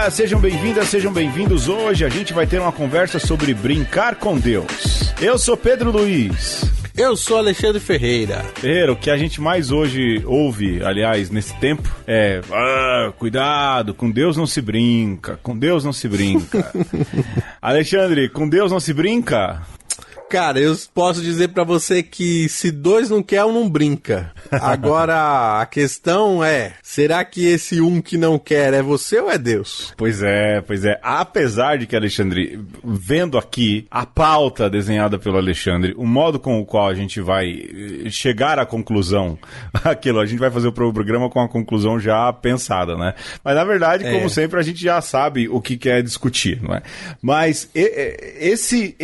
Sejam bem-vindas, sejam bem-vindos. Hoje a gente vai ter uma conversa sobre brincar com Deus. Eu sou Pedro Luiz. Eu sou Alexandre Ferreira. Ferreira, o que a gente mais hoje ouve, aliás, nesse tempo, é cuidado, com Deus não se brinca, com Deus não se brinca. Alexandre, com Deus não se brinca? Cara, eu posso dizer pra você que se dois não quer, um não brinca. Agora, a questão é, será que esse um que não quer é você ou é Deus? Pois é. Apesar de que, Alexandre, vendo aqui a pauta desenhada pelo Alexandre, o modo com o qual a gente vai chegar à conclusão, a gente vai fazer o programa com a conclusão já pensada, né? Mas, na verdade, como sempre, a gente já sabe o que quer discutir, não é? Mas esse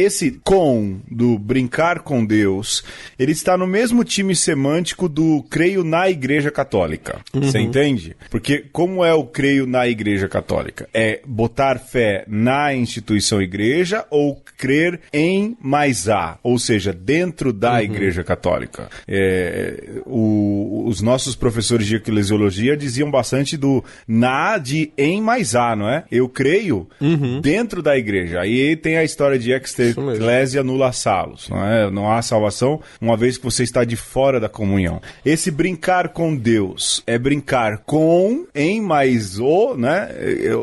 do brincar com Deus, ele está no mesmo time semântico do creio na Igreja Católica. Você entende? Porque como é o creio na Igreja Católica? É botar fé na instituição igreja ou crer em mais a, ou seja, dentro da Igreja Católica. Os nossos professores de eclesiologia diziam bastante do na de em mais a, não é? Eu creio dentro da igreja. Aí tem a história de ecclesia nulla salus, não é? Não há salvação, uma vez que você está de fora da comunhão. Esse brincar com Deus é brincar com, em mais o, né?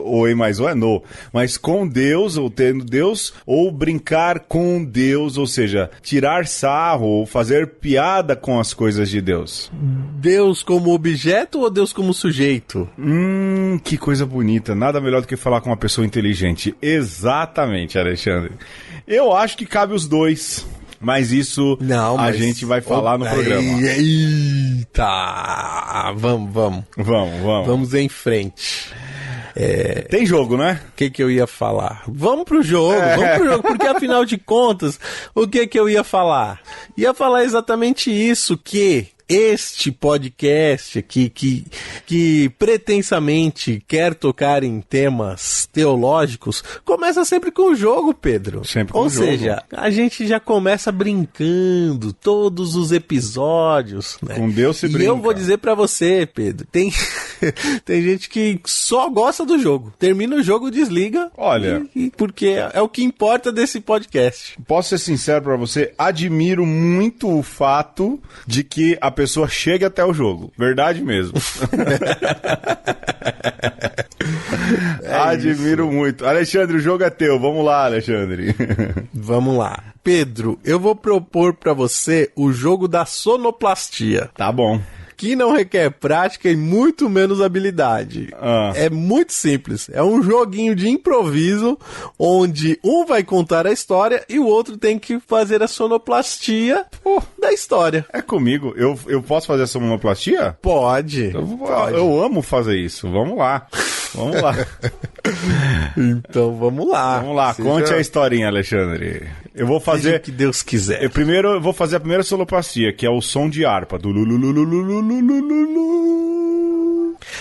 Ou em mais o é no, mas com Deus, ou tendo Deus, ou brincar com Deus, ou seja, tirar sarro, ou fazer piada com as coisas de Deus. Deus como objeto ou Deus como sujeito? Que coisa bonita. Nada melhor do que falar com uma pessoa inteligente. Exatamente, Alexandre. Eu acho que cabe os dois. Mas isso a gente vai falar no programa. Eita! Vamos. Vamos em frente. Tem jogo, né? O que eu ia falar? Vamos pro jogo, porque afinal de contas, o que eu ia falar? Ia falar exatamente isso, que este podcast aqui, que pretensamente quer tocar em temas teológicos, começa sempre com o jogo, Pedro. Sempre com o jogo. Ou seja, a gente já começa brincando todos os episódios, né? Com Deus se brinca. E eu vou dizer pra você, Pedro, tem gente que só gosta do jogo. Termina o jogo, desliga. Olha, porque é o que importa desse podcast. Posso ser sincero pra você, admiro muito o fato de que a pessoa chegue até o jogo. Verdade mesmo. Admiro muito. Alexandre, o jogo é teu. Vamos lá, Alexandre. Vamos lá. Pedro, eu vou propor pra você o jogo da sonoplastia. Tá bom. Que não requer prática e muito menos habilidade. É muito simples. É um joguinho de improviso, onde um vai contar a história e o outro tem que fazer a sonoplastia da história. É comigo. Eu posso fazer a sonoplastia? Pode. Eu amo fazer isso. Vamos lá. Então vamos lá. Vamos lá, conte a historinha, Alexandre. Eu vou fazer... Seja o que Deus quiser. Primeiro eu vou fazer a primeira sonoplastia, que é o som de harpa. Do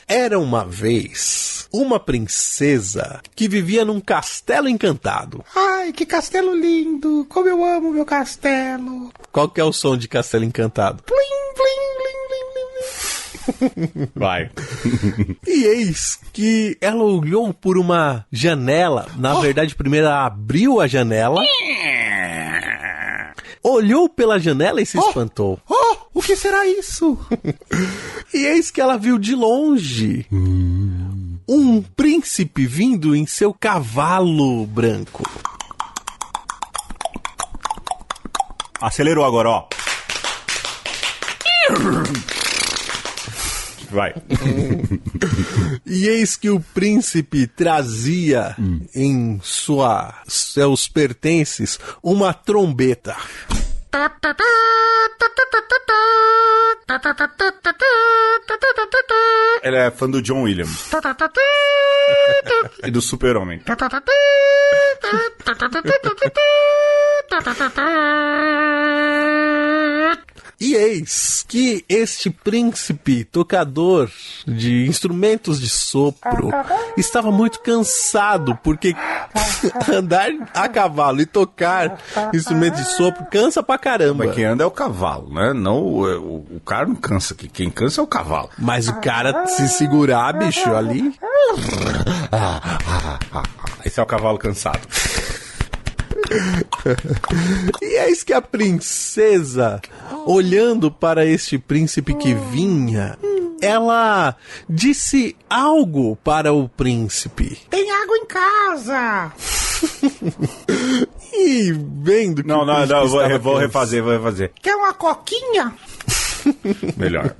Era uma vez uma princesa que vivia num castelo encantado. Ai, que castelo lindo! Como eu amo meu castelo! Qual que é o som de castelo encantado? Plim, plim, plim, plim, plim. Vai. E eis que ela olhou por uma janela. Na verdade, primeiro ela abriu a janela. Olhou pela janela e se espantou. O que será isso? E eis que ela viu de longe um príncipe vindo em seu cavalo branco. Acelerou agora, ó. Vai. E eis que o príncipe trazia em seus pertences uma trombeta. Ele é fã do John Williams. E do Super-Homem. E eis que este príncipe tocador de instrumentos de sopro estava muito cansado, porque andar a cavalo e tocar instrumentos de sopro cansa pra caramba. Mas quem anda é o cavalo, né? Não, o cara não cansa. Quem cansa é o cavalo. Mas o cara se segurar, bicho, ali... Esse é o cavalo cansado. E eis que a princesa, olhando para este príncipe que vinha, ela disse algo para o príncipe. Tem água em casa. E vendo que Não, vou refazer. Quer uma coquinha? Melhor.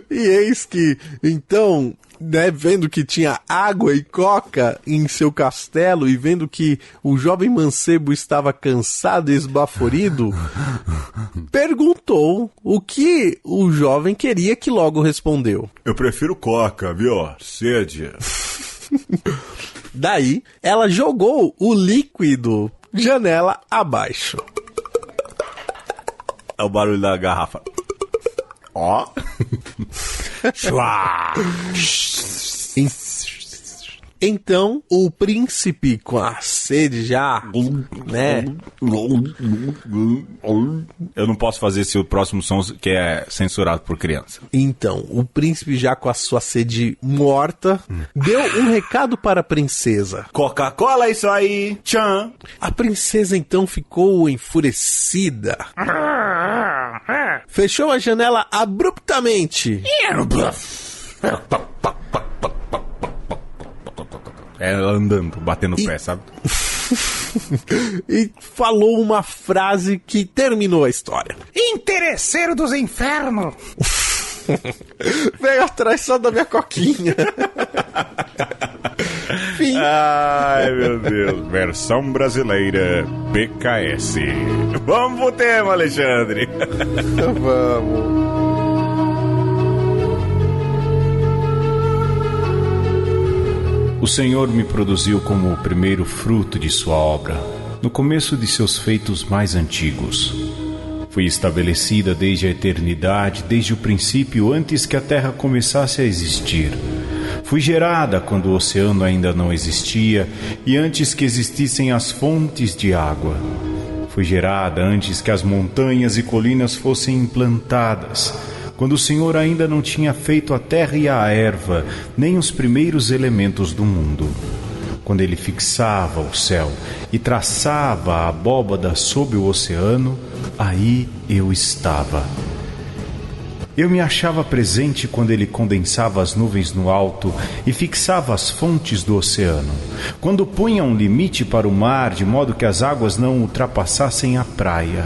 E eis que, então, né, vendo que tinha água e coca em seu castelo e vendo que o jovem mancebo estava cansado e esbaforido, perguntou o que o jovem queria, que logo respondeu. Eu prefiro coca, viu? Sede. Daí, ela jogou o líquido janela abaixo. É o barulho da garrafa. Ó. Então, o príncipe, com a sede já, né? Eu não posso fazer esse próximo som que é censurado por criança. Então, o príncipe, já com a sua sede morta, deu um recado para a princesa. Coca-Cola, é isso aí. Tchan. A princesa, então, ficou enfurecida. Fechou a janela abruptamente. Ela andando, batendo o pé, sabe? E falou uma frase que terminou a história. Interesseiro dos infernos. Veio atrás só da minha coquinha. Fim. Ai, meu Deus. Versão brasileira PKS. Vamos pro tema, Alexandre. Vamos. O Senhor me produziu como o primeiro fruto de sua obra, no começo de seus feitos mais antigos. Fui estabelecida desde a eternidade, desde o princípio, antes que a terra começasse a existir. Fui gerada quando o oceano ainda não existia e antes que existissem as fontes de água. Fui gerada antes que as montanhas e colinas fossem implantadas, quando o Senhor ainda não tinha feito a terra e a erva, nem os primeiros elementos do mundo. Quando ele fixava o céu e traçava a abóbada sob o oceano, aí eu estava. Eu me achava presente quando ele condensava as nuvens no alto e fixava as fontes do oceano, quando punha um limite para o mar, de modo que as águas não ultrapassassem a praia,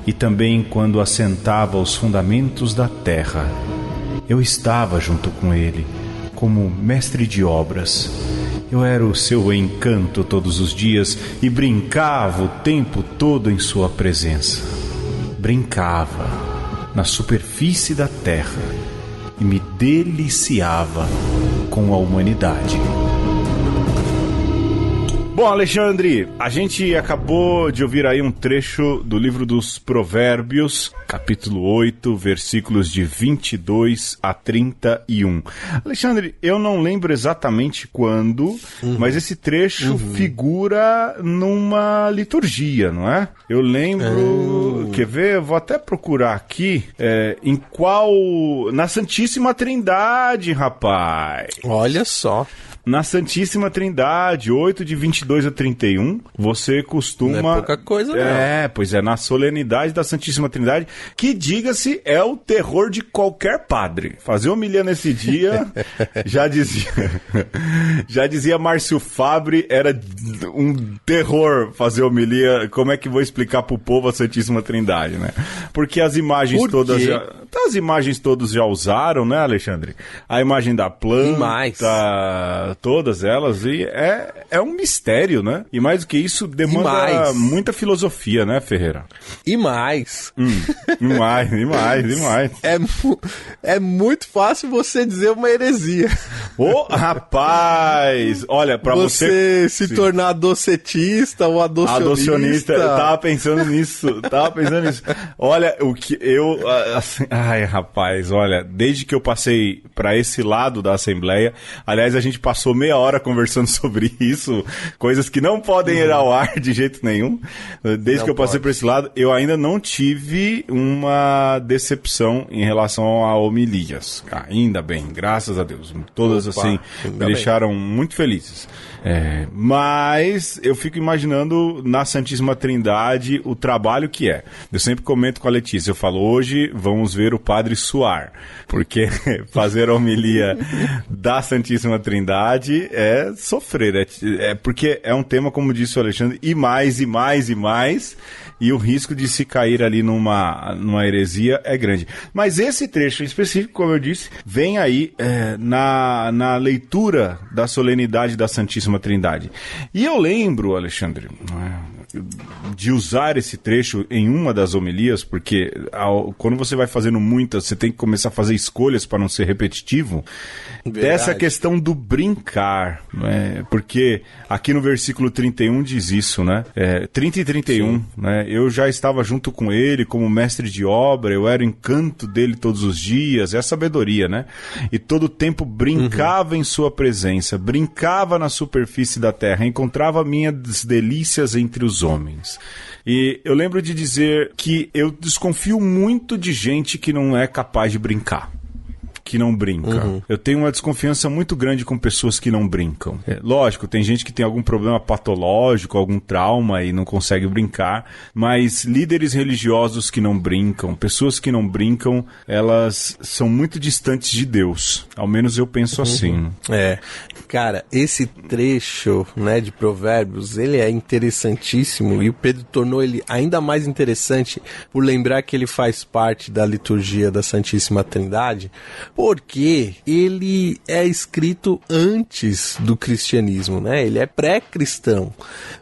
e também quando assentava os fundamentos da terra. Eu estava junto com ele, como mestre de obras. Eu era o seu encanto todos os dias e brincava o tempo todo em sua presença. Brincava na superfície da terra e me deliciava com a humanidade. Bom, Alexandre, a gente acabou de ouvir aí um trecho do livro dos Provérbios, capítulo 8, versículos de 22 a 31. Alexandre, eu não lembro exatamente quando, mas esse trecho figura numa liturgia, não é? Eu lembro, quer ver? Eu vou até procurar aqui, em qual... Na Santíssima Trindade, rapaz! Olha só. Na Santíssima Trindade, 8 de 22 a 31, você costuma... Não é pouca coisa, não. Pois é, na solenidade da Santíssima Trindade, que, diga-se, é o terror de qualquer padre. Fazer homilia nesse dia, já dizia Márcio Fabre, era um terror fazer homilia. Como é que vou explicar pro povo a Santíssima Trindade, né? Porque as imagens todas... As imagens todos já usaram, né, Alexandre? A imagem da planta, E mais. todas elas, e é um mistério, né? E mais do que isso, demanda muita filosofia, né, Ferreira? E mais. Demais. É muito fácil você dizer uma heresia. Ô, rapaz! Olha, pra você se tornar docetista ou adocionista. Eu tava pensando nisso. Olha, o que eu... Assim, ai, rapaz, olha, desde que eu passei pra esse lado da Assembleia, aliás, a gente passou meia hora conversando sobre isso, coisas que não podem ir ao ar de jeito nenhum. Desde que eu passei por esse lado, eu ainda não tive uma decepção em relação a homilias. Ainda bem, graças a Deus. Todas, assim, me deixaram muito felizes. Mas eu fico imaginando na Santíssima Trindade o trabalho que é. Eu sempre comento com a Letícia, eu falo, hoje vamos ver o padre suar, porque fazer a homilia da Santíssima Trindade é sofrer, porque é um tema, como disse o Alexandre, e mais, e o risco de se cair ali numa heresia é grande. Mas esse trecho em específico, como eu disse, vem aí na leitura da solenidade da Santíssima Trindade. E eu lembro, Alexandre, de usar esse trecho em uma das homilias, porque quando você vai fazendo muitas, você tem que começar a fazer escolhas para não ser repetitivo. Verdade. Dessa questão do brincar, né? Porque aqui no versículo 31 diz isso, né? 30 e 31, né? Eu já estava junto com ele como mestre de obra, eu era o encanto dele todos os dias, é a sabedoria, né? E todo o tempo brincava em sua presença, brincava na superfície da terra, encontrava minhas delícias entre os homens. E eu lembro de dizer que eu desconfio muito de gente que não é capaz de brincar, que não brinca. Eu tenho uma desconfiança muito grande com pessoas que não brincam. Lógico, tem gente que tem algum problema patológico, algum trauma e não consegue brincar, mas líderes religiosos que não brincam, pessoas que não brincam, elas são muito distantes de Deus. Ao menos eu penso assim. Cara, esse trecho, né, de Provérbios, ele é interessantíssimo e o Pedro tornou ele ainda mais interessante por lembrar que ele faz parte da liturgia da Santíssima Trindade, porque ele é escrito antes do cristianismo, né? Ele é pré-cristão,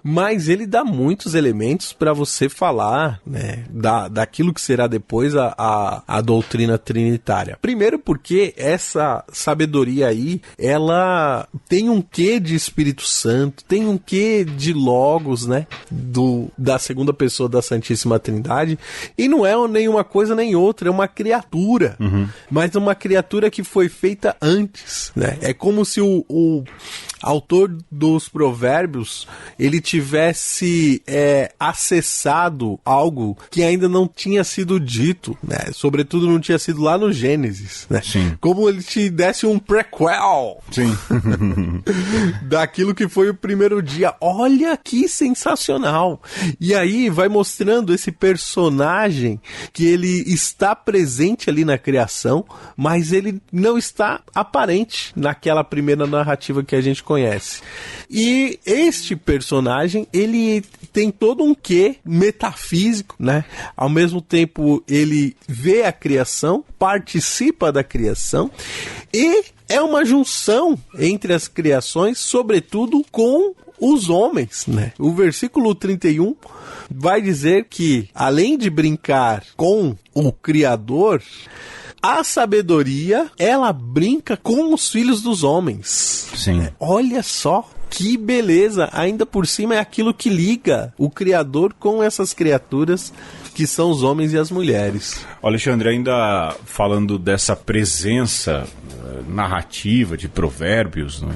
mas ele dá muitos elementos para você falar, né, daquilo que será depois a doutrina trinitária. Primeiro porque essa sabedoria aí, ela tem um quê de Espírito Santo, tem um quê de Logos, né, da segunda pessoa da Santíssima Trindade, e não é nem uma coisa nem outra, é uma criatura, mas uma criatura que foi feita antes, né? É como se o autor dos Provérbios, ele tivesse acessado algo que ainda não tinha sido dito, né? Sobretudo não tinha sido lá no Gênesis, né? Sim. Como ele te desse um prequel. Sim. Daquilo que foi o primeiro dia. Olha que sensacional! E aí vai mostrando esse personagem que ele está presente ali na criação, mas ele não está aparente naquela primeira narrativa que a gente conhece. E este personagem, ele tem todo um quê metafísico, né? Ao mesmo tempo, ele vê a criação, participa da criação e é uma junção entre as criações, sobretudo com os homens, né? O versículo 31 vai dizer que, além de brincar com o Criador, a sabedoria, ela brinca com os filhos dos homens. Sim. Olha só que beleza. Ainda por cima é aquilo que liga o Criador com essas criaturas que são os homens e as mulheres. Alexandre, ainda falando dessa presença narrativa de Provérbios, né?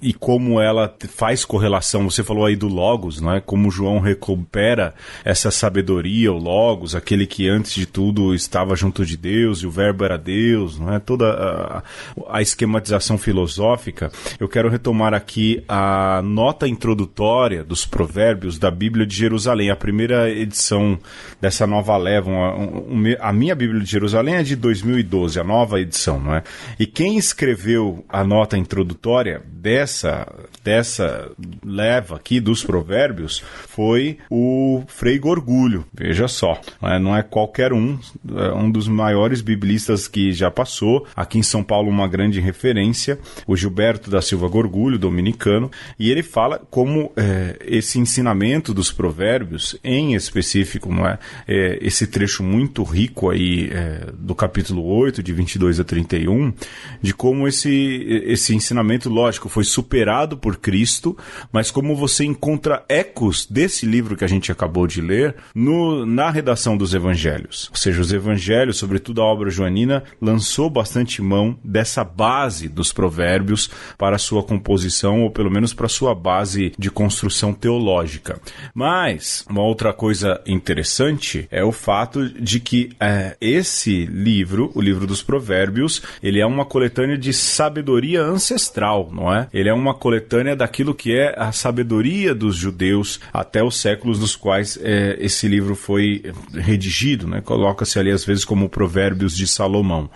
E como ela faz correlação, você falou aí do Logos, não é? Como João recupera essa sabedoria, o Logos, aquele que antes de tudo estava junto de Deus e o verbo era Deus, não é? Toda a esquematização filosófica. Eu quero retomar aqui a nota introdutória dos Provérbios da Bíblia de Jerusalém, a primeira edição dessa nova leva. A minha Bíblia de Jerusalém é de 2012, a nova edição, não é? E quem escreveu a nota introdutória dessa leva aqui dos provérbios foi o Frei Gorgulho, veja só, não é qualquer um dos maiores biblistas que já passou, aqui em São Paulo uma grande referência, o Gilberto da Silva Gorgulho, dominicano, e ele fala como esse ensinamento dos provérbios, em específico, não é? Esse trecho muito rico aí do capítulo 8, de 22 a 31, de como esse ensinamento, lógico, foi superado por Cristo, mas como você encontra ecos desse livro que a gente acabou de ler na redação dos evangelhos. Ou seja, os evangelhos, sobretudo a obra joanina, lançou bastante mão dessa base dos provérbios para a sua composição, ou pelo menos para a sua base de construção teológica. Mas, uma outra coisa interessante é o fato de que esse livro, o livro dos provérbios, ele é uma coletânea de sabedoria ancestral, não é? Ele é uma coletânea daquilo que é a sabedoria dos judeus até os séculos nos quais esse livro foi redigido, né? Coloca-se ali às vezes como Provérbios de Salomão.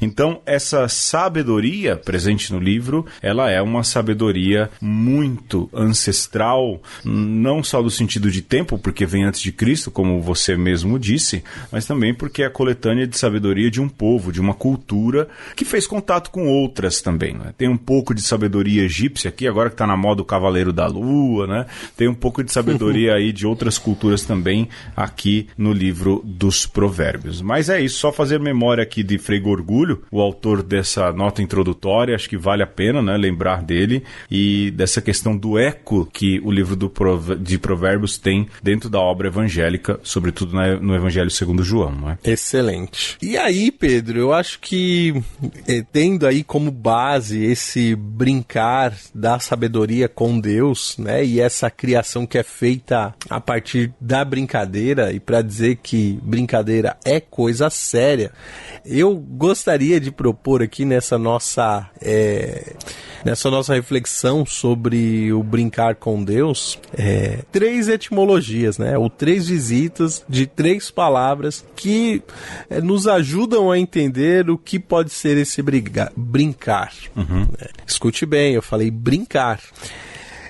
Então, essa sabedoria presente no livro, ela é uma sabedoria muito ancestral, não só do sentido de tempo, porque vem antes de Cristo, como você mesmo disse, mas também porque é a coletânea de sabedoria de um povo, de uma cultura que fez contato com outras também, né? Tem um pouco de sabedoria egípcia aqui, agora que está na moda o Cavaleiro da Lua, né? Tem um pouco de sabedoria aí de outras culturas também aqui no livro dos Provérbios. Mas é isso, só fazer memória aqui de Frei Gorgulho, o autor dessa nota introdutória, acho que vale a pena, né, lembrar dele e dessa questão do eco que o livro de Provérbios tem dentro da obra evangélica, sobretudo no Evangelho segundo João, não é? Excelente. E aí, Pedro, eu acho que tendo aí como base esse brincar da sabedoria com Deus, né, e essa criação que é feita a partir da brincadeira, e para dizer que brincadeira é coisa séria, eu gostaria de propor aqui nessa nossa reflexão sobre o brincar com Deus, 3 etimologias, né? Ou 3 visitas de 3 palavras que nos ajudam a entender o que pode ser esse brincar. Uhum. Escute bem, eu falei brincar.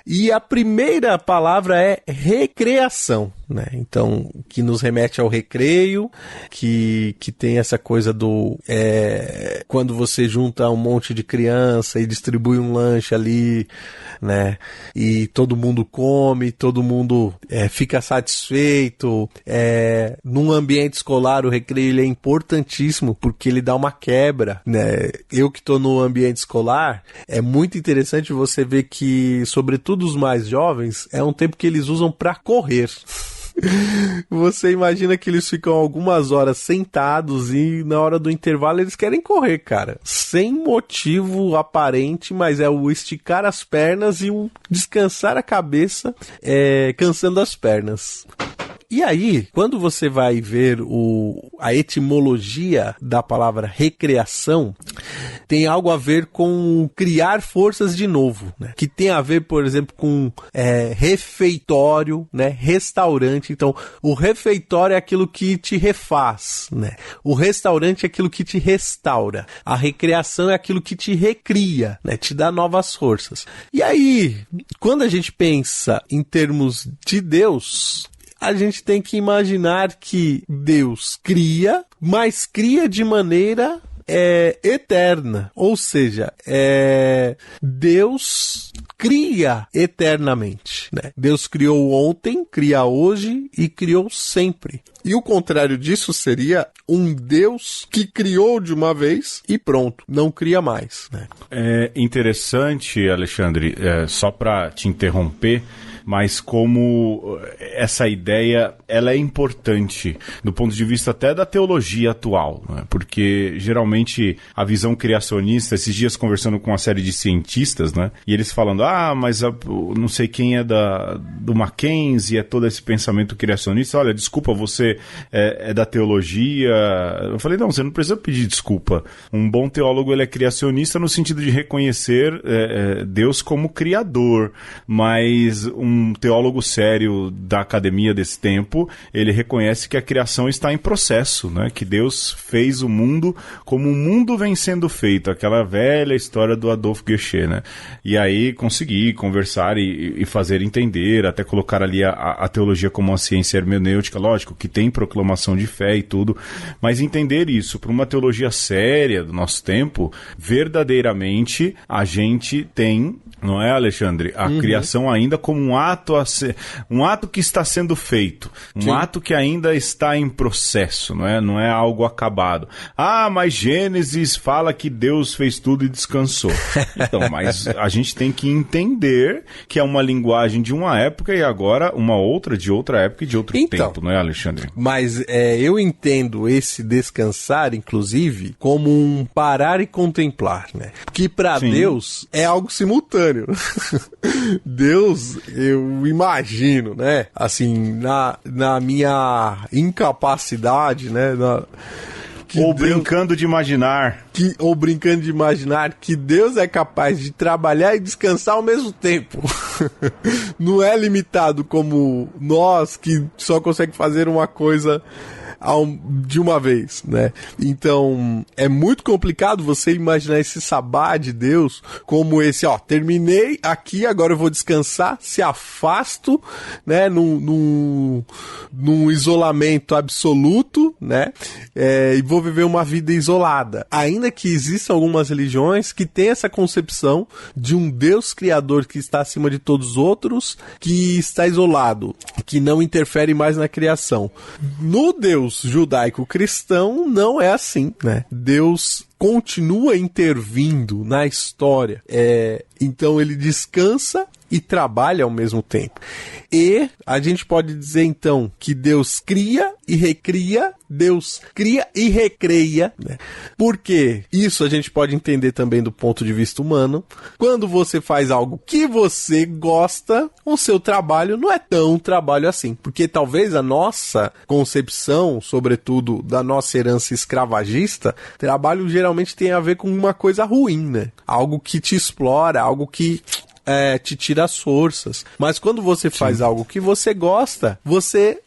E a primeira palavra é recreação, né? Então, que nos remete ao recreio, que tem essa coisa do... quando você junta um monte de criança e distribui um lanche ali, né? E todo mundo come, todo mundo fica satisfeito. Num ambiente escolar, o recreio ele é importantíssimo, porque ele dá uma quebra, né? Eu que estou no ambiente escolar, é muito interessante você ver que, sobretudo os mais jovens, é um tempo que eles usam para correr. Você imagina que eles ficam algumas horas sentados e na hora do intervalo eles querem correr, cara. Sem motivo aparente, mas é o esticar as pernas e o descansar a cabeça, cansando as pernas. E aí, quando você vai ver a etimologia da palavra recreação, tem algo a ver com criar forças de novo, né? Que tem a ver, por exemplo, com refeitório, né? Restaurante. Então, o refeitório é aquilo que te refaz, né? O restaurante é aquilo que te restaura. A recreação é aquilo que te recria, né? Te dá novas forças. E aí, quando a gente pensa em termos de Deus, a gente tem que imaginar que Deus cria, mas cria de maneira eterna. Ou seja, Deus cria eternamente, né? Deus criou ontem, cria hoje e criou sempre. E o contrário disso seria um Deus que criou de uma vez e pronto, não cria mais, né? É interessante, Alexandre, só para te interromper, mas como essa ideia ela é importante do ponto de vista até da teologia atual, né? Porque geralmente a visão criacionista, esses dias conversando com uma série de cientistas, né? E eles falando, mas não sei quem é do Mackenzie, é todo esse pensamento criacionista, olha, desculpa, você é da teologia. Eu falei, não, você não precisa pedir desculpa. Um bom teólogo ele é criacionista no sentido de reconhecer Deus como criador, mas um um teólogo sério da academia desse tempo, ele reconhece que a criação está em processo, né? Que Deus fez o mundo como o mundo vem sendo feito, aquela velha história do Adolf Gersche, né? E aí conseguir conversar e fazer entender, até colocar ali a teologia como uma ciência hermenêutica, lógico, que tem proclamação de fé e tudo, mas entender isso para uma teologia séria do nosso tempo, verdadeiramente a gente tem, não é, Alexandre? A criação ainda como um ato que está sendo feito, um ato que ainda está em processo, não é? Não é algo acabado. Ah, mas Gênesis fala que Deus fez tudo e descansou. Então, mas a gente tem que entender que é uma linguagem de uma época e agora uma outra de outra época e de outro tempo, não é, Alexandre? Mas eu entendo esse descansar, inclusive, como um parar e contemplar, né? Que para Deus é algo simultâneo. Deus, eu imagino, né? Assim, na minha incapacidade, né? Ou brincando de imaginar. Ou brincando de imaginar que Deus é capaz de trabalhar e descansar ao mesmo tempo. Não é limitado como nós, que só consegue fazer uma coisa de uma vez, né? Então, é muito complicado você imaginar esse sabá de Deus como esse, terminei aqui, agora eu vou descansar, se afasto, né, num isolamento absoluto, né, e vou viver uma vida isolada. Ainda que existam algumas religiões que têm essa concepção de um Deus criador que está acima de todos os outros, que está isolado, que não interfere mais na criação. No Deus judaico-cristão não é assim, né? Deus continua intervindo na história. Então ele descansa e trabalha ao mesmo tempo. E a gente pode dizer, então, que Deus cria e recria, Deus cria e recreia, né? Porque isso a gente pode entender também do ponto de vista humano. Quando você faz algo que você gosta, o seu trabalho não é tão trabalho assim. Porque talvez a nossa concepção, sobretudo da nossa herança escravagista, trabalho geralmente tem a ver com uma coisa ruim, né? Algo que te explora, algo que te tira as forças. Mas quando você faz algo que você gosta, você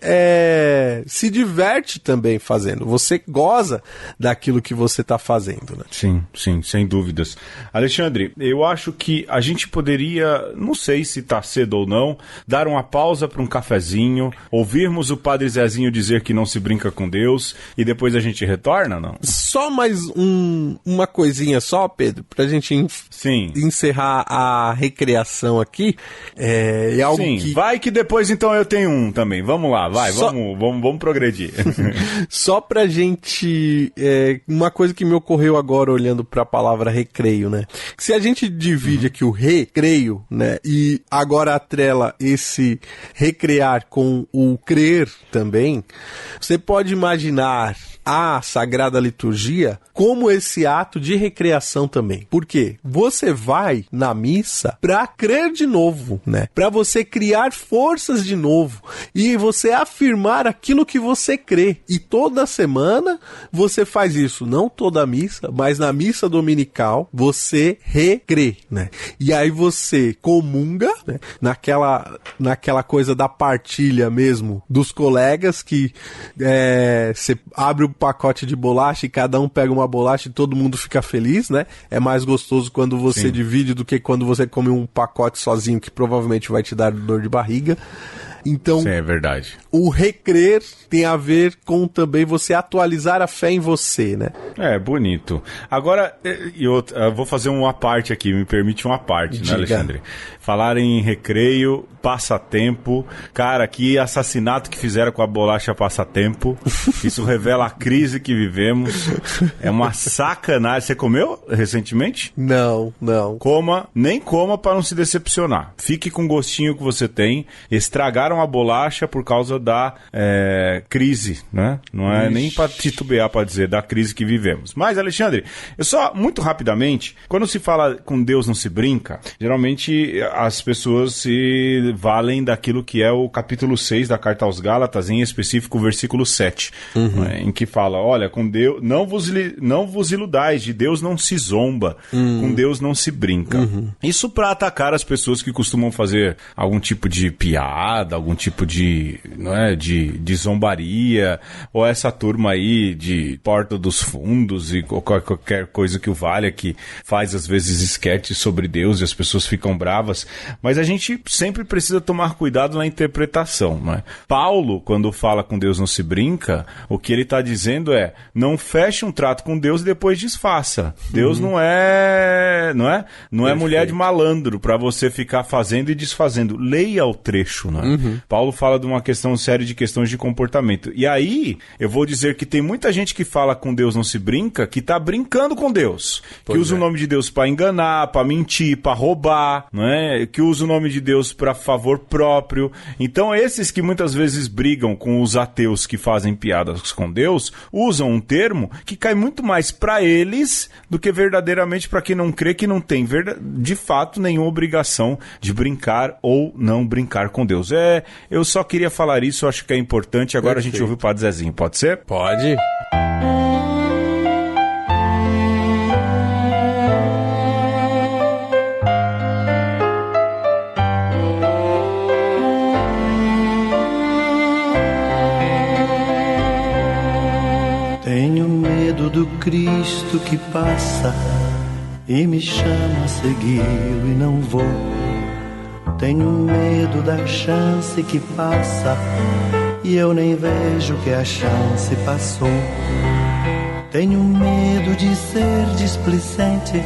se diverte também fazendo. Você goza daquilo que você está fazendo, né? Sim, sem dúvidas. Alexandre, eu acho que a gente poderia, não sei se está cedo ou não, dar uma pausa para um cafezinho, ouvirmos o Padre Zezinho dizer que não se brinca com Deus e depois a gente retorna, não? Só mais uma coisinha só, Pedro, para a gente encerrar a recriação aqui, é algo que... Vai que depois então eu tenho um também. Vamos lá, vamos progredir. Só pra gente... uma coisa que me ocorreu agora olhando pra palavra recreio, né? Se a gente divide aqui o recreio, né? E agora atrela esse recrear com o crer também, você pode imaginar a Sagrada Liturgia como esse ato de recreação também. Por quê? Você vai na missa para crer de novo, né? Para você criar forças de novo e você afirmar aquilo que você crê. E toda semana você faz isso, não toda a missa, mas na missa dominical você recrê, né? E aí você comunga, né? Naquela coisa da partilha mesmo dos colegas que você abre o pacote de bolacha e cada um pega uma bolacha e todo mundo fica feliz, né? É mais gostoso quando você divide do que quando você come um pacote sozinho, que provavelmente vai te dar dor de barriga. Então, sim, é verdade. O recrer tem a ver com também você atualizar a fé em você, né? Bonito. Agora, eu vou fazer uma parte aqui, me permite uma parte, né, Alexandre? Falar em recreio, passatempo. Cara, que assassinato que fizeram com a bolacha passatempo. Isso revela a crise que vivemos. É uma sacanagem. Você comeu recentemente? Não. Nem coma para não se decepcionar. Fique com o gostinho que você tem. Estragaram jogaram a bolacha por causa da crise, né? Não é nem para titubear para dizer da crise que vivemos. Mas, Alexandre, eu só, muito rapidamente, quando se fala com Deus não se brinca, geralmente as pessoas se valem daquilo que é o capítulo 6 da Carta aos Gálatas, em específico o versículo 7, né, em que fala, olha, com Deus, não vos iludais, de Deus não se zomba, com Deus não se brinca. Isso para atacar as pessoas que costumam fazer algum tipo de piada, algum tipo de, não é, de zombaria, ou essa turma aí de Porta dos Fundos e qualquer coisa que o valha, que faz às vezes esquetes sobre Deus e as pessoas ficam bravas, mas a gente sempre precisa tomar cuidado na interpretação, né? Paulo, quando fala com Deus não se brinca, o que ele está dizendo é, não feche um trato com Deus e depois desfaça. Deus não é mulher de malandro para você ficar fazendo e desfazendo. Leia o trecho, né? Paulo fala de uma série de questões de comportamento. E aí, eu vou dizer que tem muita gente que fala com Deus não se brinca, que tá brincando com Deus. Que usa o nome de Deus para enganar, para mentir, para roubar, né? Que usa o nome de Deus para favor próprio. Então, esses que muitas vezes brigam com os ateus que fazem piadas com Deus, usam um termo que cai muito mais para eles do que verdadeiramente para quem não crê, que não tem de fato nenhuma obrigação de brincar ou não brincar com Deus. Eu só queria falar isso, acho que é importante. Agora a gente ouve o Padre Zezinho, pode ser? Pode. Tenho medo do Cristo que passa e me chama a segui-lo e não vou. Tenho medo da chance que passa e eu nem vejo que a chance passou. Tenho medo de ser displicente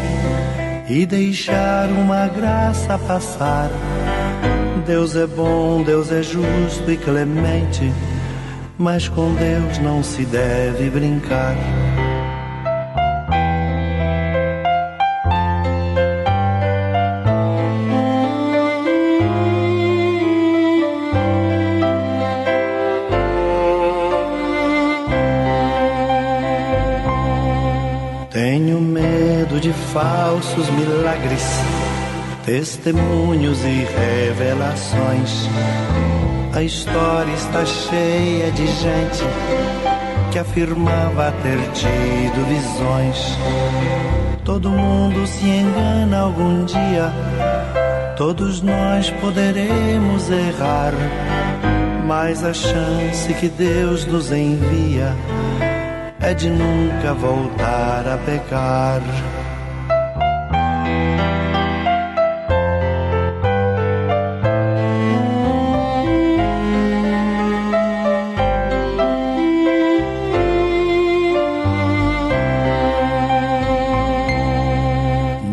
e deixar uma graça passar. Deus é bom, Deus é justo e clemente, mas com Deus não se deve brincar. Tenho medo de falsos milagres, testemunhos e revelações. A história está cheia de gente que afirmava ter tido visões. Todo mundo se engana algum dia, todos nós poderemos errar, mas a chance que Deus nos envia é de nunca voltar a pecar.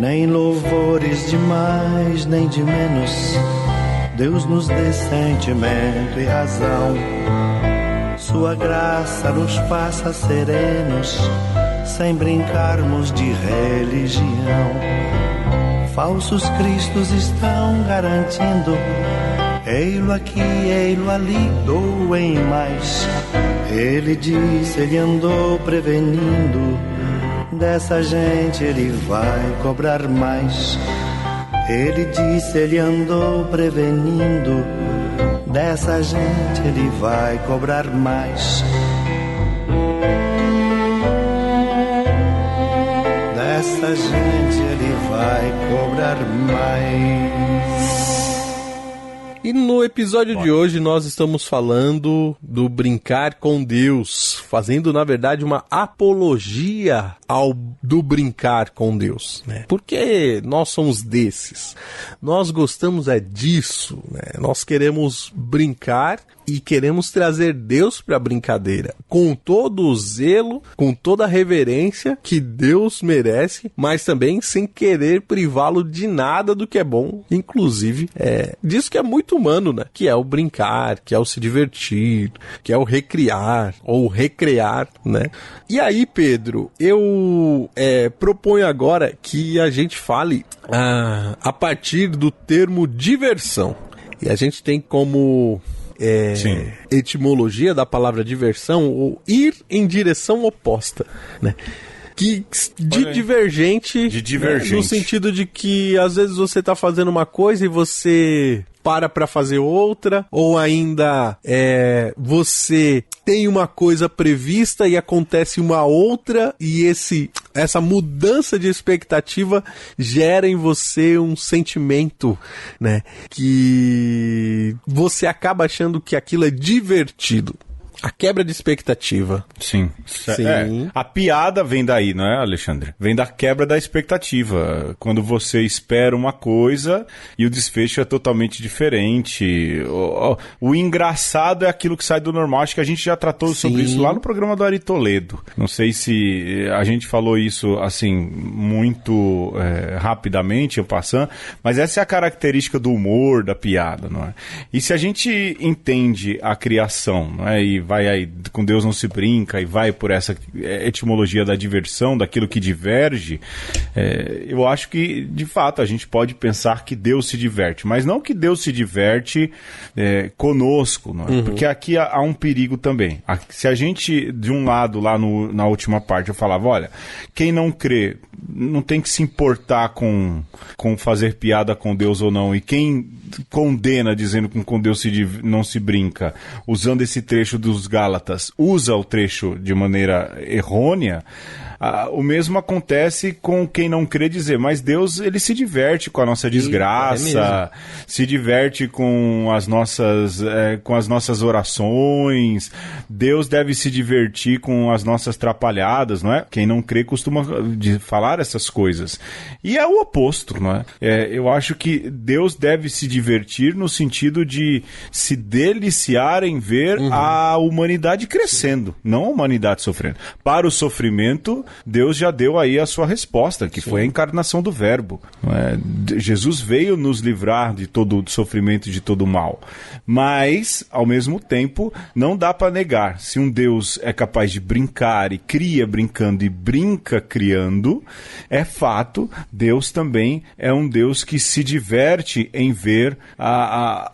Nem louvores de mais nem de menos, Deus nos dê sentimento e razão. Sua graça nos faça serenos, sem brincarmos de religião. Falsos cristos estão garantindo, ei-lo aqui, ei-lo ali, doem mais. Ele disse, ele andou prevenindo, dessa gente ele vai cobrar mais. Ele disse, ele andou prevenindo, dessa gente ele vai cobrar mais. Dessa gente ele vai cobrar mais. E no episódio de hoje nós estamos falando do brincar com Deus, fazendo na verdade uma apologia do brincar com Deus, né? Porque nós somos desses, nós gostamos disso, né? Nós queremos brincar e queremos trazer Deus para a brincadeira, com todo o zelo, com toda a reverência que Deus merece, mas também sem querer privá-lo de nada do que é bom, inclusive disso que é muito humano, né? Que é o brincar, que é o se divertir, que é o recriar ou recrear, né? E aí, Pedro, eu proponho agora que a gente fale a partir do termo diversão. E a gente tem como etimologia da palavra diversão, ou ir em direção oposta, né? Divergente, divergente. Né? No sentido de que às vezes você tá fazendo uma coisa e você para fazer outra, ou ainda você tem uma coisa prevista e acontece uma outra, e essa mudança de expectativa gera em você um sentimento, né, que você acaba achando que aquilo é divertido. A quebra de expectativa. Sim. Sim. A piada vem daí, não é, Alexandre? Vem da quebra da expectativa. Quando você espera uma coisa e o desfecho é totalmente diferente. O engraçado é aquilo que sai do normal. Acho que a gente já tratou sobre isso lá no programa do Ari Toledo. Não sei se a gente falou isso, assim, muito rapidamente, en passant, mas essa é a característica do humor, da piada, não é? E se a gente entende a criação, não é? E vai aí, com Deus não se brinca, e vai por essa etimologia da diversão, daquilo que diverge, eu acho que, de fato, a gente pode pensar que Deus se diverte, mas não que Deus se diverte conosco, não é? Porque aqui há um perigo também. Se a gente, de um lado, lá na última parte, eu falava, olha, quem não crê não tem que se importar com fazer piada com Deus ou não, e quem condena dizendo que com Deus não se brinca, usando esse trecho dos Gálatas, usa o trecho de maneira errônea, o mesmo acontece com quem não crê dizer, mas Deus, ele se diverte com a nossa desgraça, se diverte com as nossas orações, Deus deve se divertir com as nossas trapalhadas, não é? Quem não crê costuma falar essas coisas. E é o oposto, não é? Eu acho que Deus deve se divertir no sentido de se deliciar em ver a humanidade crescendo, não a humanidade sofrendo. Para o sofrimento, Deus já deu aí a sua resposta, que foi a encarnação do Verbo. Jesus veio nos livrar de todo o sofrimento e de todo o mal. Mas, ao mesmo tempo, não dá para negar. Se um Deus é capaz de brincar e cria brincando e brinca criando, é fato, Deus também é um Deus que se diverte em ver a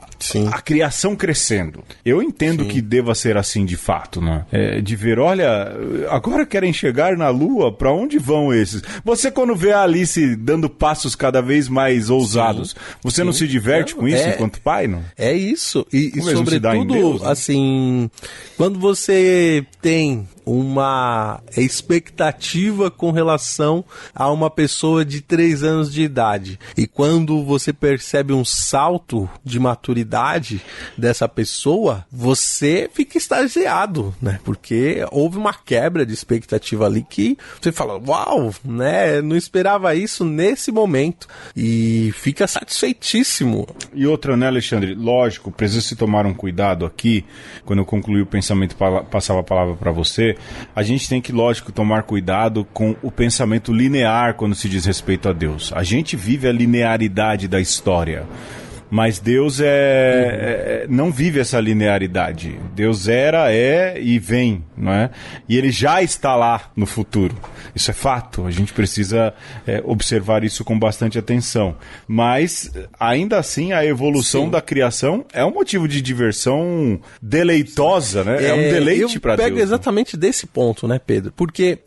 criação crescendo. Eu entendo que deva ser assim de fato, né? De ver, olha, agora querem chegar na Lua, pra onde vão esses? Você, quando vê a Alice dando passos cada vez mais ousados, você não se diverte com isso enquanto pai, não? É isso. E sobretudo, Deus, né? Assim, quando você tem uma expectativa com relação a uma pessoa de 3 anos de idade, e quando você percebe um salto de maturidade dessa pessoa, você fica extasiado, né? Porque houve uma quebra de expectativa ali que você fala, uau, né? Não esperava isso nesse momento, e fica satisfeitíssimo. E outra, né, Alexandre? Lógico, precisa se tomar um cuidado aqui, quando eu concluir o pensamento, passava a palavra para você. A gente tem que, lógico, tomar cuidado com o pensamento linear quando se diz respeito a Deus. A gente vive a linearidade da história, mas Deus não vive essa linearidade. Deus é e vem, não é? E ele já está lá no futuro. Isso é fato. A gente precisa observar isso com bastante atenção. Mas, ainda assim, a evolução da criação é um motivo de diversão deleitosa, né? É um deleite para Deus. Eu pego exatamente desse ponto, né, Pedro? Porque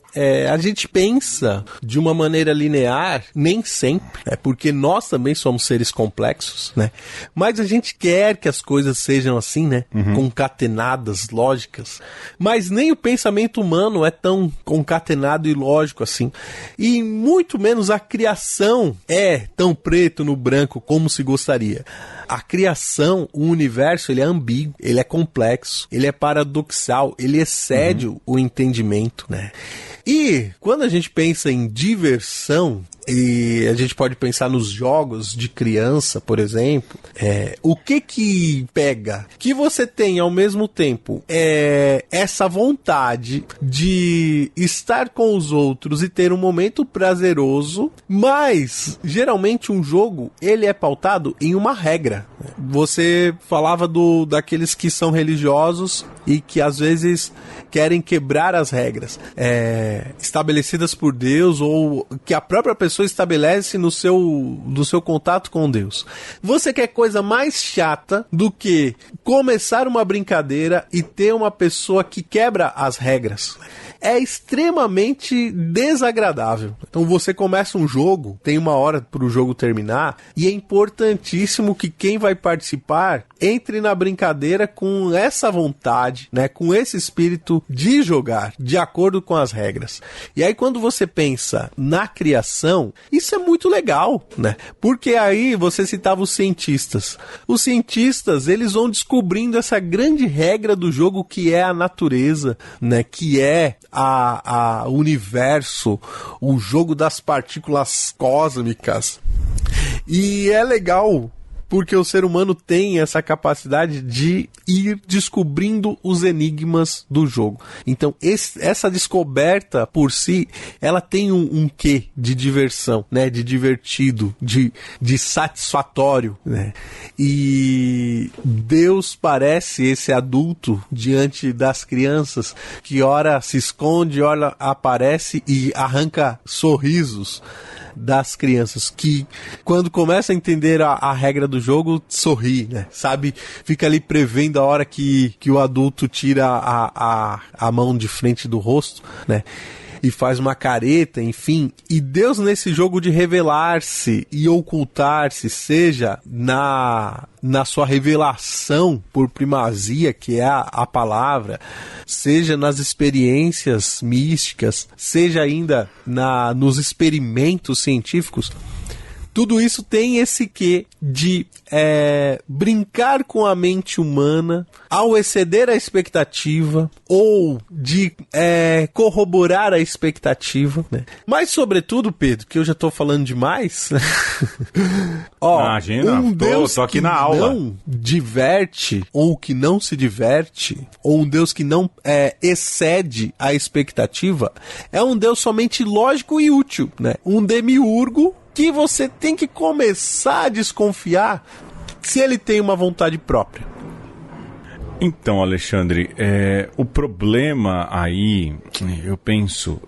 a gente pensa de uma maneira linear, nem sempre, porque nós também somos seres complexos, né? Mas a gente quer que as coisas sejam assim, né? Concatenadas, lógicas. Mas nem o pensamento humano é tão concatenado e lógico assim. E muito menos a criação é tão preto no branco como se gostaria. A criação, o universo, ele é ambíguo, ele é complexo, ele é paradoxal, ele excede o entendimento, né? E quando a gente pensa em diversão, e a gente pode pensar nos jogos de criança, por exemplo, o que pega? Que você tem ao mesmo tempo essa vontade de estar com os outros e ter um momento prazeroso, mas geralmente um jogo, ele é pautado em uma regra. Você falava daqueles que são religiosos e que às vezes querem quebrar as regras estabelecidas por Deus ou que a própria pessoa estabelece no seu contato com Deus. Você quer coisa mais chata do que começar uma brincadeira e ter uma pessoa que quebra as regras? É extremamente desagradável. Então você começa um jogo, tem uma hora para o jogo terminar, e é importantíssimo que quem vai participar entre na brincadeira com essa vontade, né, com esse espírito de jogar, de acordo com as regras. E aí quando você pensa na criação, isso é muito legal, né? Porque aí você citava os cientistas. Os cientistas, eles vão descobrindo essa grande regra do jogo que é a natureza, né, que é a universo, o jogo das partículas cósmicas. E é legal porque o ser humano tem essa capacidade de ir descobrindo os enigmas do jogo. Então, essa descoberta por si, ela tem um quê de diversão, né? De divertido, de satisfatório, né? E Deus parece esse adulto diante das crianças que ora se esconde, ora aparece e arranca sorrisos das crianças, que quando começa a entender a regra do jogo, sorri, né? Sabe? Fica ali prevendo a hora que o adulto tira a mão de frente do rosto, né? E faz uma careta, enfim. E Deus, nesse jogo de revelar-se e ocultar-se, seja na sua revelação por primazia, que é a palavra, seja nas experiências místicas, seja ainda nos experimentos científicos, tudo isso tem esse quê de brincar com a mente humana ao exceder a expectativa ou de corroborar a expectativa, né? Mas, sobretudo, Pedro, que eu já tô falando demais, imagina, Deus tô aqui na aula. Não diverte ou que não se diverte, ou um Deus que não excede a expectativa, é um Deus somente lógico e útil, né? Um demiurgo que você tem que começar a desconfiar se ele tem uma vontade própria. Então, Alexandre, o problema aí, eu penso,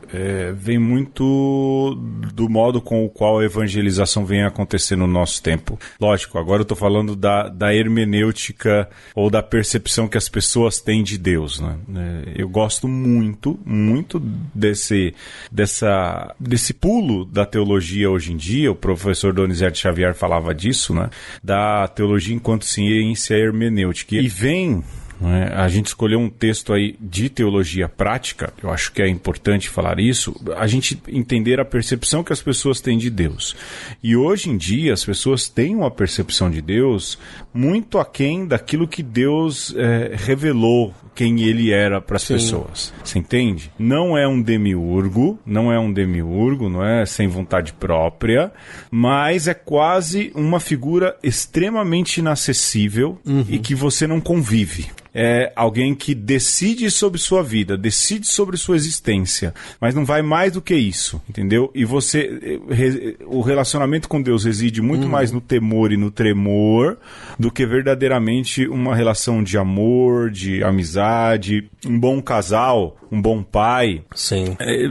vem muito do modo com o qual a evangelização vem acontecendo no nosso tempo. Lógico, agora eu estou falando da hermenêutica ou da percepção que as pessoas têm de Deus, né? Eu gosto muito, muito desse pulo da teologia hoje em dia. O professor Donizete Xavier falava disso, né? Da teologia enquanto ciência hermenêutica. E vem... A gente escolheu um texto aí de teologia prática, eu acho que é importante falar isso, a gente entender a percepção que as pessoas têm de Deus. E hoje em dia as pessoas têm uma percepção de Deus muito aquém daquilo que Deus revelou quem ele era para as pessoas. Você entende? Não é um demiurgo, não é sem vontade própria, mas é quase uma figura extremamente inacessível e que você não convive. É alguém que decide sobre sua vida, decide sobre sua existência, mas não vai mais do que isso, entendeu? E o relacionamento com Deus reside muito mais no temor e no tremor do que verdadeiramente uma relação de amor, de amizade. Um bom casal, um bom pai,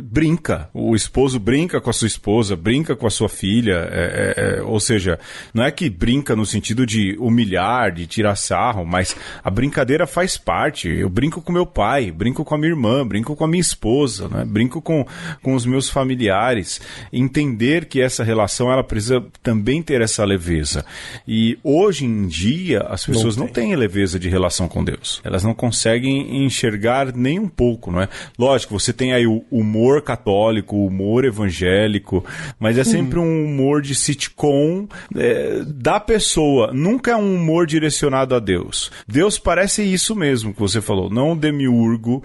brinca. O esposo brinca com a sua esposa, brinca com a sua filha, ou seja, não é que brinca no sentido de humilhar, de tirar sarro, mas a brincadeira faz parte. Eu brinco com meu pai, brinco com a minha irmã, brinco com a minha esposa, né? Brinco com os meus familiares. Entender que essa relação ela precisa também ter essa leveza. E hoje em dia as pessoas não têm leveza de relação com Deus. Elas não conseguem enxergar nem um pouco, não é? Lógico, você tem aí o humor católico, o humor evangélico, mas é sempre um humor de sitcom da pessoa. Nunca é um humor direcionado a Deus. Deus parece isso isso mesmo que você falou, não um demiurgo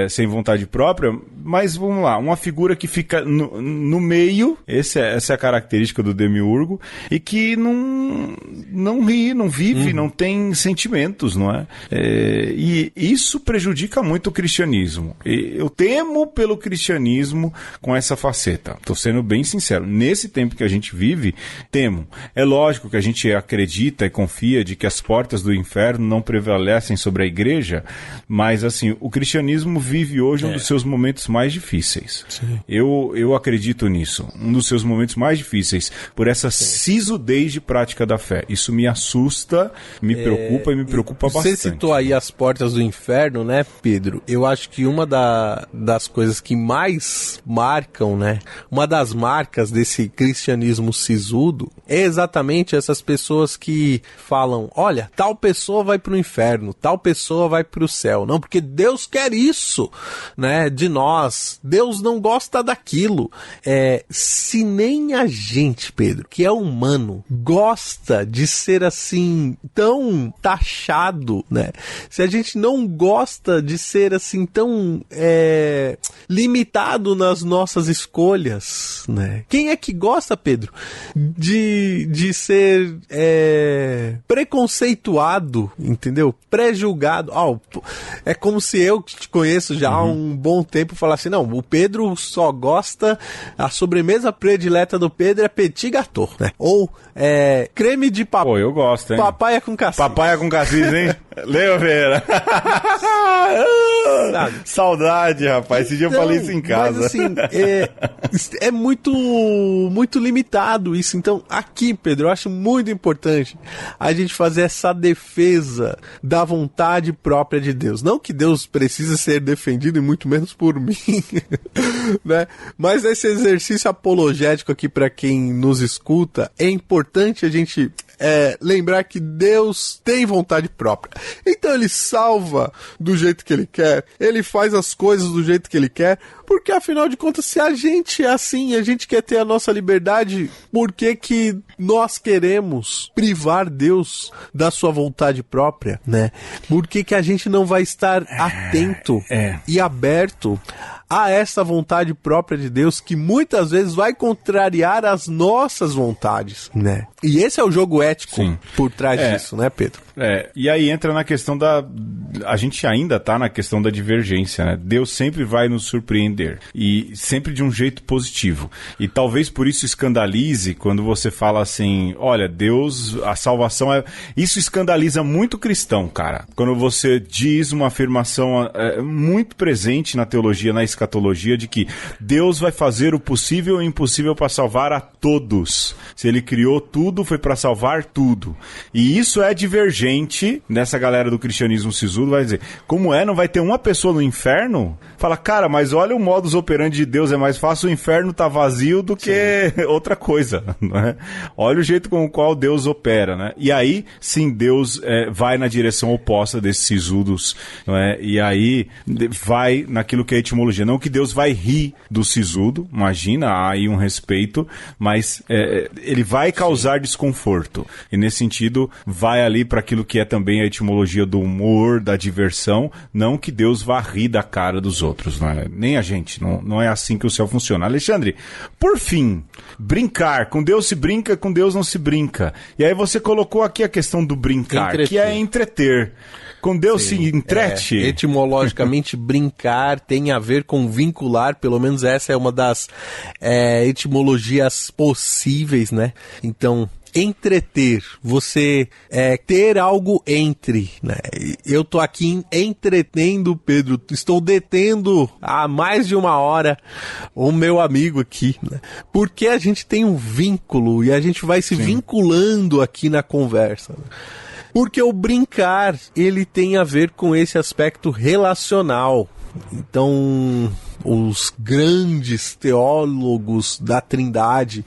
sem vontade própria, mas vamos lá, uma figura que fica no meio, essa é a característica do demiurgo, e que não ri, não vive, não tem sentimentos, não é? E isso prejudica muito o cristianismo. Eu temo pelo cristianismo com essa faceta. Estou sendo bem sincero. Nesse tempo que a gente vive, temo. É lógico que a gente acredita e confia de que as portas do inferno não prevalecem sobre a igreja, mas assim, o cristianismo vive hoje um dos seus momentos mais difíceis. Eu acredito nisso. Um dos seus momentos mais difíceis, por essa sisudez de prática da fé. Isso me assusta, me preocupa e me preocupa bastante. Você citou aí as portas do inferno, né, Pedro? Eu acho que uma das coisas que mais marcam, né, uma das marcas desse cristianismo sisudo é exatamente essas pessoas que falam, olha, tal pessoa vai pro inferno, tal pessoa vai pro céu. Não, porque Deus quer isso, né, de nós. Deus não gosta daquilo. Se nem a gente, Pedro, que é humano, gosta de ser assim, tão taxado, né? Se a gente não gosta de ser assim, tão limitado nas nossas escolhas, né? Quem é que gosta, Pedro, de ser preconceituado, entendeu? Pré-julgado. É como se eu, que te conheço já há um bom tempo, falasse, não, o Pedro só gosta, a sobremesa predileta do Pedro é petit gâteau, né? Ou creme de papai. Pô, eu gosto, hein? Papaya com cassis. Papaya com cassis, hein? Leo Vera. Saudade, rapaz. Esse dia eu falei isso em casa. Mas assim, é muito limitado isso. Então, aqui, Pedro, eu acho muito importante a gente fazer essa defesa da vontade própria de Deus. Não que Deus precise ser defendido, e muito menos por mim, né? Mas esse exercício apologético aqui para quem nos escuta, é importante a gente lembrar que Deus tem vontade própria. Então ele salva do jeito que ele quer, ele faz as coisas do jeito que ele quer, porque afinal de contas, se a gente é assim, a gente quer ter a nossa liberdade, por que nós queremos privar Deus da sua vontade própria, né? Por que a gente não vai estar atento e aberto a essa vontade própria de Deus, que muitas vezes vai contrariar as nossas vontades, né? E esse é o jogo ético por trás disso, né, Pedro? E aí entra na questão a gente ainda tá na questão da divergência, né? Deus sempre vai nos surpreender, e sempre de um jeito positivo. E talvez por isso escandalize quando você fala assim, olha, Deus, a salvação Isso escandaliza muito o cristão, cara. Quando você diz uma afirmação muito presente na teologia, na escatologia, de que Deus vai fazer o possível e o impossível para salvar a todos. Se ele criou tudo, foi para salvar tudo. E isso é divergente nessa galera do cristianismo sisudo, vai dizer, como não vai ter uma pessoa no inferno? Fala, cara, mas olha o modus operandi de Deus, é mais fácil o inferno tá vazio do que outra coisa, não é? Olha o jeito com o qual Deus opera, né? E aí, sim, Deus vai na direção oposta desses sisudos, não é? E aí vai naquilo que é a etimologia. Não que Deus vai rir do sisudo, imagina, há aí um respeito, mas ele vai causar desconforto. E nesse sentido, vai ali para aquilo que é também a etimologia do humor, da diversão, não que Deus vá rir da cara dos outros, não é? Nem a gente, não é assim que o céu funciona. Alexandre, por fim, brincar, com Deus se brinca, com Deus não se brinca. E aí você colocou aqui a questão do brincar, que é entreter. Com Deus se entrete. Etimologicamente, brincar tem a ver com vincular, pelo menos essa é uma das etimologias possíveis, né? Então, entreter, você ter algo entre, né? Eu tô aqui entretendo, Pedro, estou detendo há mais de uma hora o meu amigo aqui, né? Porque a gente tem um vínculo e a gente vai se vinculando aqui na conversa, né? Porque o brincar, ele tem a ver com esse aspecto relacional. Então, os grandes teólogos da Trindade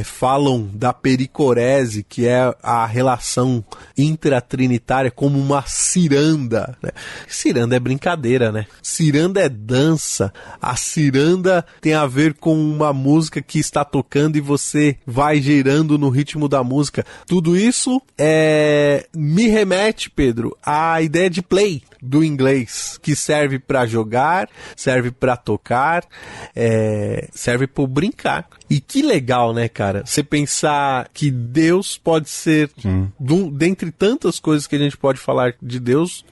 falam da pericorese, que é a relação intratrinitária, como uma ciranda, né? Ciranda é brincadeira, né? Ciranda é dança. A ciranda tem a ver com uma música que está tocando e você vai girando no ritmo da música. Tudo isso me remete, Pedro, à ideia de play do inglês, que serve para jogar, serve para tocar, serve para brincar. E que legal, né, cara? Você pensar que Deus pode ser, dentre tantas coisas que a gente pode falar de Deus,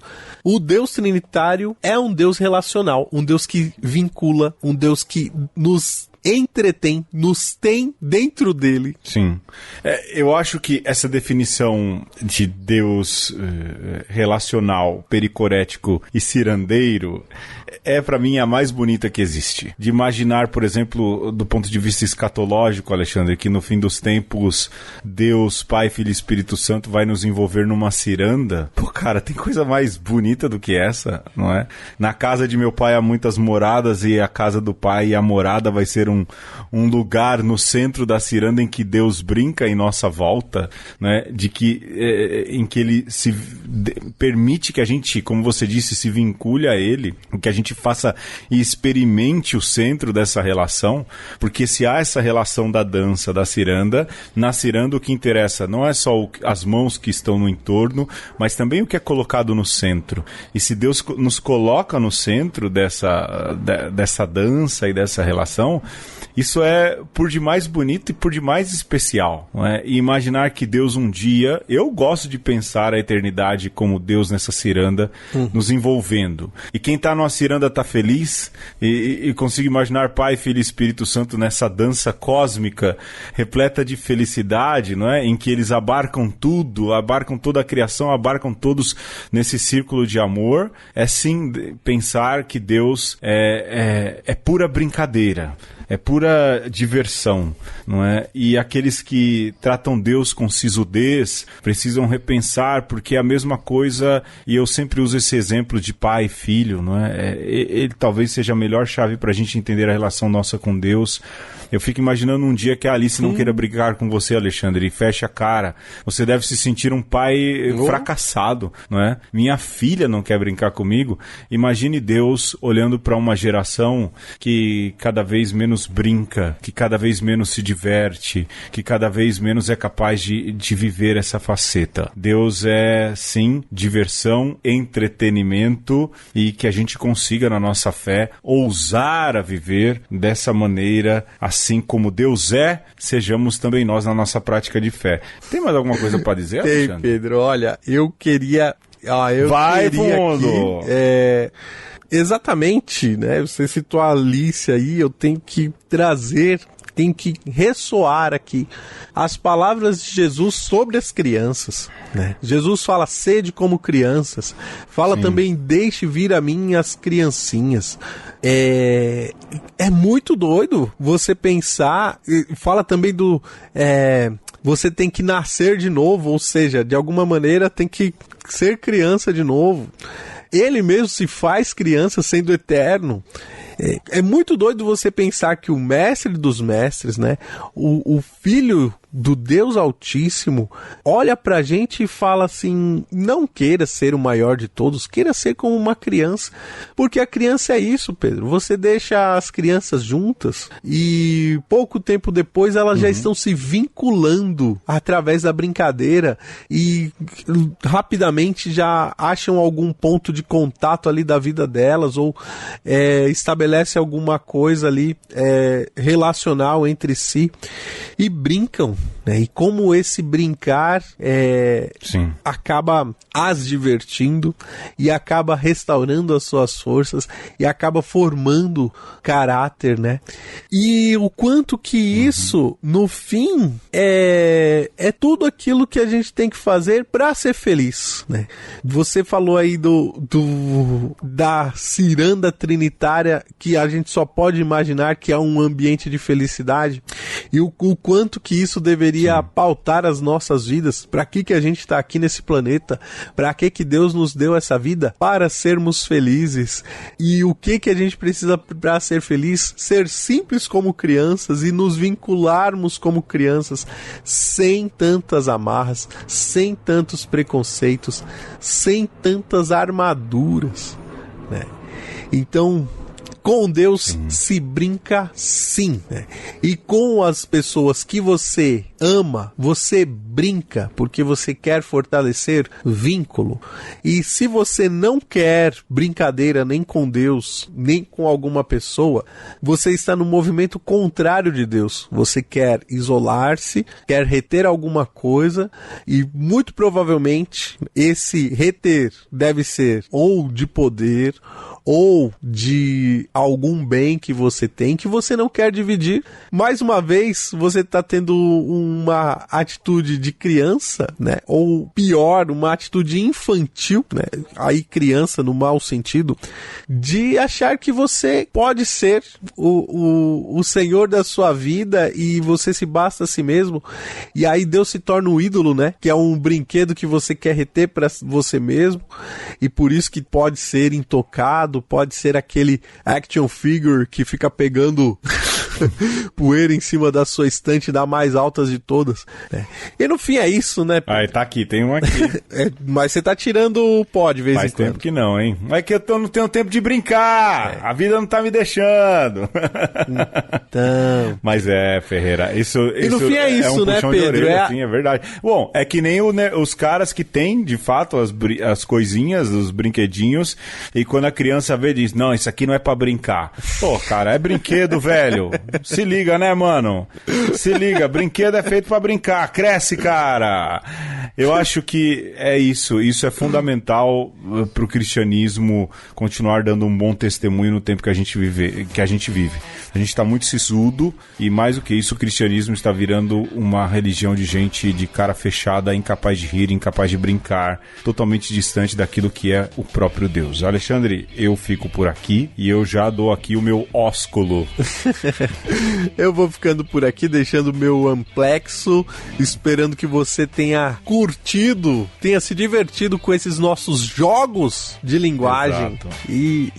o Deus trinitário é um Deus relacional, um Deus que vincula, um Deus que nos entretém, nos tem dentro dele. Sim. Eu acho que essa definição de Deus relacional, pericorético e cirandeiro pra mim a mais bonita que existe. De imaginar, por exemplo, do ponto de vista escatológico, Alexandre, que no fim dos tempos Deus, Pai, Filho e Espírito Santo vai nos envolver numa ciranda. Pô, cara, tem coisa mais bonita do que essa, não é? Na casa de meu pai há muitas moradas e a casa do pai e a morada vai ser um lugar no centro da ciranda em que Deus brinca em nossa volta, né? Em que ele permite que a gente, como você disse, se vincule a ele, que a gente faça e experimente o centro dessa relação, porque se há essa relação da dança, da ciranda, na ciranda o que interessa não é só as mãos que estão no entorno, mas também o que é colocado no centro. E se Deus nos coloca no centro dessa dança e dessa relação, isso é por demais bonito e por demais especial, não é? E imaginar que Deus um dia, eu gosto de pensar a eternidade como Deus nessa ciranda, nos envolvendo. E quem está numa ciranda está feliz e consigo imaginar Pai, Filho e Espírito Santo nessa dança cósmica, repleta de felicidade, não é? Em que eles abarcam tudo, abarcam toda a criação, abarcam todos nesse círculo de amor. É sim pensar que Deus é pura brincadeira. É pura diversão, não é? E aqueles que tratam Deus com sisudez precisam repensar, porque é a mesma coisa, e eu sempre uso esse exemplo de pai e filho, não é? Ele talvez seja a melhor chave para a gente entender a relação nossa com Deus. Eu fico imaginando um dia que a Alice não queira brigar com você, Alexandre, e fecha a cara. Você deve se sentir um pai fracassado, não é? Minha filha não quer brincar comigo. Imagine Deus olhando para uma geração que cada vez menos brinca, que cada vez menos se diverte, que cada vez menos é capaz de viver essa faceta. Deus é, sim, diversão, entretenimento, e que a gente consiga, na nossa fé, ousar a viver dessa maneira, assim como Deus sejamos também nós na nossa prática de fé. Tem mais alguma coisa para dizer, Alexandre? Tem, Pedro. Olha, eu queria... Vai, fundo! Exatamente, né? Você citou a Alice aí, eu tenho que trazer, tem que ressoar aqui as palavras de Jesus sobre as crianças, né? Jesus fala, sede como crianças, fala também, deixe vir a mim as criancinhas. É muito doido você pensar, fala também do... você tem que nascer de novo, ou seja, de alguma maneira tem que ser criança de novo. Ele mesmo se faz criança sendo eterno. É muito doido você pensar que o mestre dos mestres, né, o filho do Deus Altíssimo, olha pra gente e fala assim, não queira ser o maior de todos, queira ser como uma criança, porque a criança é isso, Pedro, você deixa as crianças juntas e pouco tempo depois elas já estão se vinculando através da brincadeira e rapidamente já acham algum ponto de contato ali da vida delas ou estabelece alguma coisa ali relacional entre si e brincam, né? E como esse brincar acaba as divertindo e acaba restaurando as suas forças e acaba formando caráter, né? E o quanto que isso, no fim, é tudo aquilo que a gente tem que fazer para ser feliz, né? Você falou aí da ciranda trinitária, que a gente só pode imaginar que é um ambiente de felicidade, e o quanto que isso deveria pautar as nossas vidas. Para que a gente está aqui nesse planeta? Para que Deus nos deu essa vida? Para sermos felizes. E o que a gente precisa para ser feliz? Ser simples como crianças e nos vincularmos como crianças, sem tantas amarras, sem tantos preconceitos, sem tantas armaduras, né? Então, com Deus se brinca sim, né? E com as pessoas que você ama, você brinca porque você quer fortalecer vínculo. E se você não quer brincadeira nem com Deus, nem com alguma pessoa, você está no movimento contrário de Deus. Você quer isolar-se, quer reter alguma coisa e muito provavelmente esse reter deve ser ou de poder ou de algum bem que você tem, que você não quer dividir. Mais uma vez, você está tendo uma atitude de criança, né? Ou pior, uma atitude infantil, né? Aí criança no mau sentido, de achar que você pode ser o senhor da sua vida e você se basta a si mesmo. E aí Deus se torna um ídolo, né? Que é um brinquedo que você quer reter para você mesmo. E por isso que pode ser intocado, pode ser aquele action figure que fica pegando poeira em cima da sua estante da mais altas de todas, né? E no fim é isso, né? Aí tá aqui, tem um aqui. Mas você tá tirando o pó de vez em quando. Faz tempo que não, hein? É que eu não tenho tempo de brincar. A vida não tá me deixando. Então... Mas Ferreira, isso e no fim é isso, um né, puxão Pedro? de orelha, sim, é verdade. Bom, é que nem os caras que têm, de fato, as coisinhas, os brinquedinhos, e quando a criança vê, diz, não, isso aqui não é pra brincar. Pô, cara, é brinquedo, velho. Se liga, né, mano? Se liga, brinquedo é feito pra brincar. Cresce, cara! Eu acho que é isso. Isso é fundamental pro cristianismo continuar dando um bom testemunho no tempo que a gente vive. A gente está muito sisudo e, mais do que isso, o cristianismo está virando uma religião de gente de cara fechada, incapaz de rir, incapaz de brincar, totalmente distante daquilo que é o próprio Deus. Alexandre, eu fico por aqui e eu já dou aqui o meu ósculo. Eu vou ficando por aqui, deixando o meu amplexo, esperando que você tenha curtido, tenha se divertido com esses nossos jogos de linguagem. Exato. E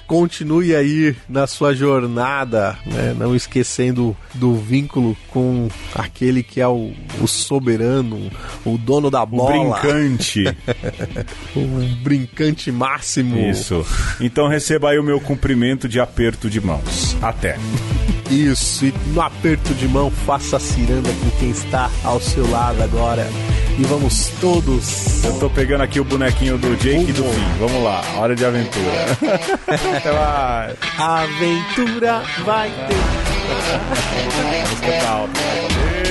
continue aí na sua jornada, né? Não esquecendo do vínculo com aquele que é o soberano, o dono da bola. O brincante. O brincante máximo. Isso. Então receba aí o meu cumprimento de aperto de mãos. Até. Isso, e no aperto de mão, faça a ciranda com quem está ao seu lado agora. E vamos todos. Eu tô pegando aqui o bonequinho do Jake e do Finn. Vamos lá, hora de aventura. Até mais. Aventura vai ter. Música tá alta. Valeu.